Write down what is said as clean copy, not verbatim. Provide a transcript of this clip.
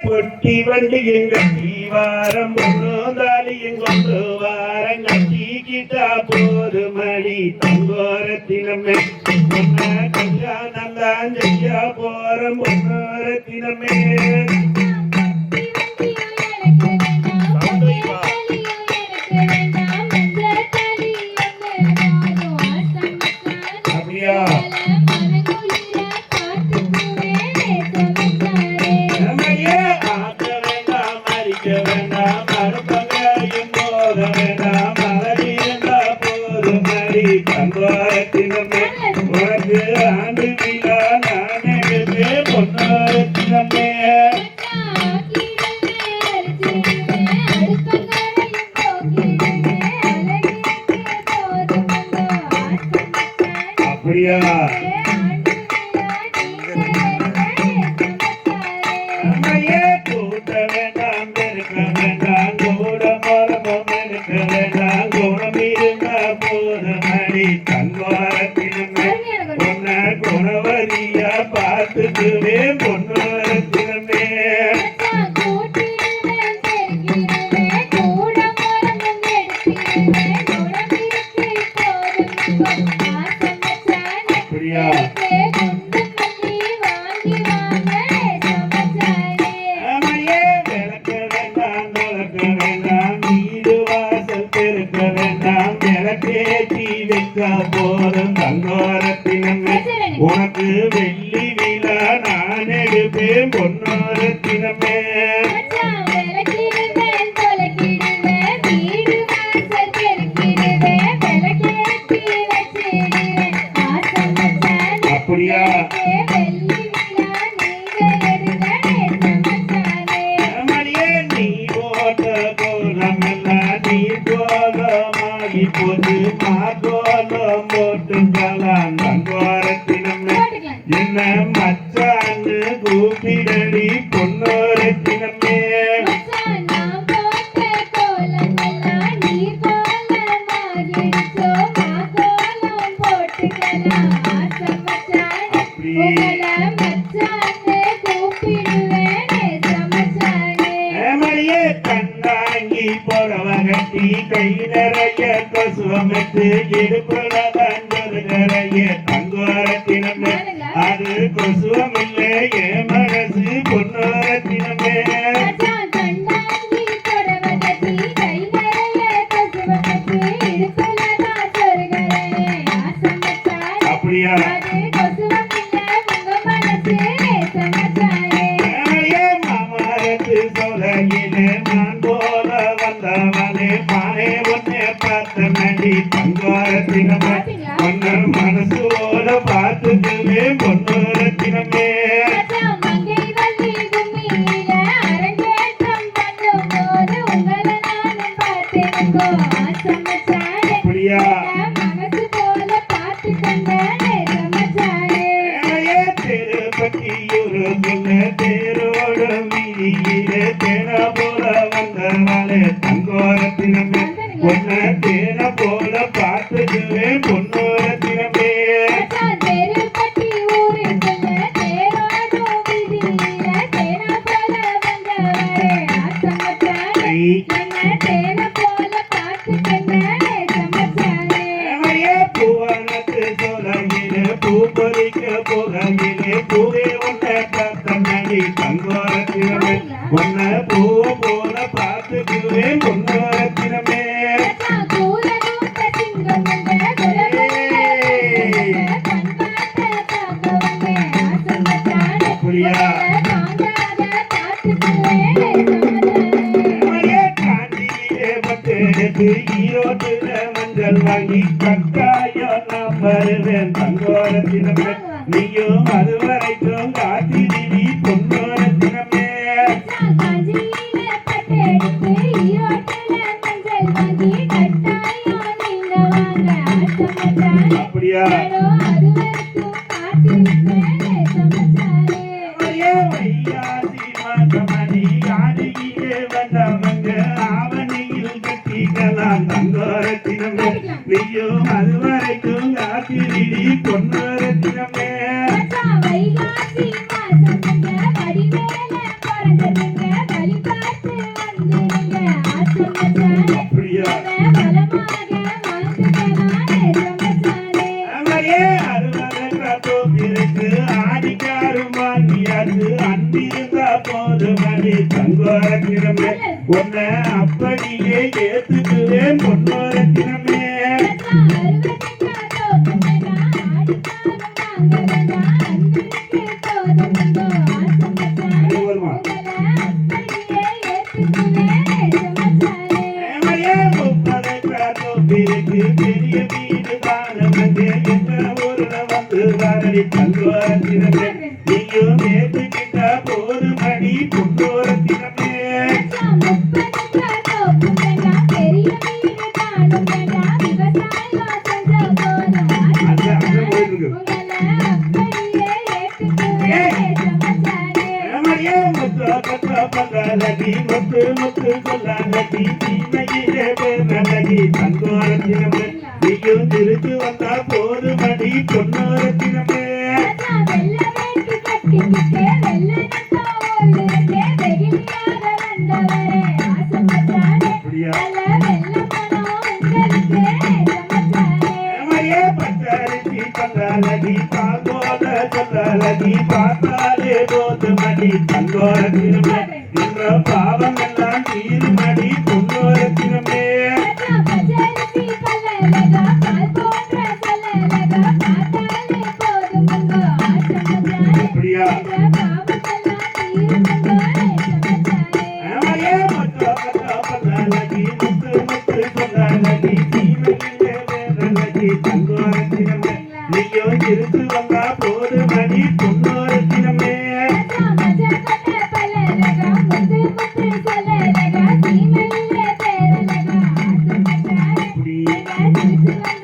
பொட்டி வண்டி எங்க வாரம் பொண்ணோதாலி எங்கொண்டு வாரம் கட்டிக்கிட்டா போது மணி தங்கோரத்தினமே பொண்ண கல்யாணம் தான் செய்ய போறம் பொன்னோரத்தினமே அப்படியா தங்கோரத்தினமே உனக்கு ஆண்டு விழா நான் எடுத்து பொன்னோரத்தினமே அப்படியா கூட்ட வேண்டாம் பெருக்க வேண்டாம் கூட மரமும் எடுக்க வேண்டாம் குணம் இருந்தா போது மணி தங்கோரத்தினமே பொன்ன குணவரியா பார்த்துக்குவே பொன்னோரத்தினமே அப்படியா போதும் தங்கோரத்தினமே உனக்கு வெள்ளி விழா நான் எடுப்பேன் பொன்னோரத்தினமே அப்படியா நீ போட்ட கோலமெல்லாம் நீ கோலமாகி போது மாகோலம் போட்டுக்கலாம் தங்கோரத்தினமே என்ன மச்சான்னு கூப்பிடடி பொன்னோரத்தினமே கண்ணாங்கி புறவகட்டி கை நிறைய கொசுவமைத்து இடுப்புலதான் நிறைய தங்கோரத்தினமே அது கொசுவமில்லை என் மனசு பொன்னோரத்தினமே அப்படியா சோலையிலே நான் போல வந்தவனே பானே ஒன்னே பார்த்த நடி தங்கோரத்தினமே ஒன்ன மனசோட பார்த்துக்குவே பொன்னோரத்தினமே அப்படியா திருப்பதியூருக்குள்ள தேரோட வீதியிலே தேன போல வந்தவளே தங்கோரத்தினமே பொன்ன தேன போல பார்த்துக்குவே பொன்னோரத்தினமே பூவனத்து சோலையிலே பூ பொறிக்க போகையிலே பூவே உன்னை பார்த்த நடி தங்கோரத்தினமே உன்னை பூவ போல பார்த்துக்குவே பொன்னோரத்தினமே அப்படியா காஞ்சியிலே பட்டு எடுத்து ஈரோட்டுல மஞ்சள் வாங்கி கட்டாயம் நான் வருவேன் தங்கோரத்தினமே நீயும் அது வரைக்கும் காத்திரி பொன்னோரத்தினமே அப்படியா வையாசி மாசமணி ஆடியே வந்தவங்க ஆவணியில் கட்டிக்கலாம் தங்கோரத்தினமே நீயும் அது வரைக்கும் காத்திரி பொன்னோரத்தினமே வைகாசி மாசம் வடிவேல பிறந்தது அப்படியா அவரே அருமகா தோப்பிருக்கு ஆடிக்காரு மாமியாரு அன்பிருந்தா போதுமணி தங்கோரத்தினமே உன்னை அப்படியே ஏத்துக்குவேன் பொன்னோரத்தினமே வருமா பெரிய வீடு தானே எங்க ஊர்ல வந்து வாரடி தங்கோரத்தினமே நீயும் நேற்றுக்கிட்ட போது மணி பொன்னோரத்தினமே லகி முத்து முத்து சொல்லாகி தீமையிலே பேரலகி தங்கோரத்தினமே நீயும் திருத்து வந்தா போது மணி பொன்னோரத்தினமே பச்சரிசி பங்காலகி பாங்கோல சொல்லலகி பார்த்தாலே போது மணி தங்கோரத்தினமே என்ற பாவம் எல்லாம் தீர்மடி பொன்னோரத்தினமே அப்படியா லகி முத்து முத்து சொல்லாகி தீமையிலே வேறலகி தங்கோரத்தினமே நீயும் திருத்து வந்தா போது மணி பொன்னோரத்தினமே Thank you.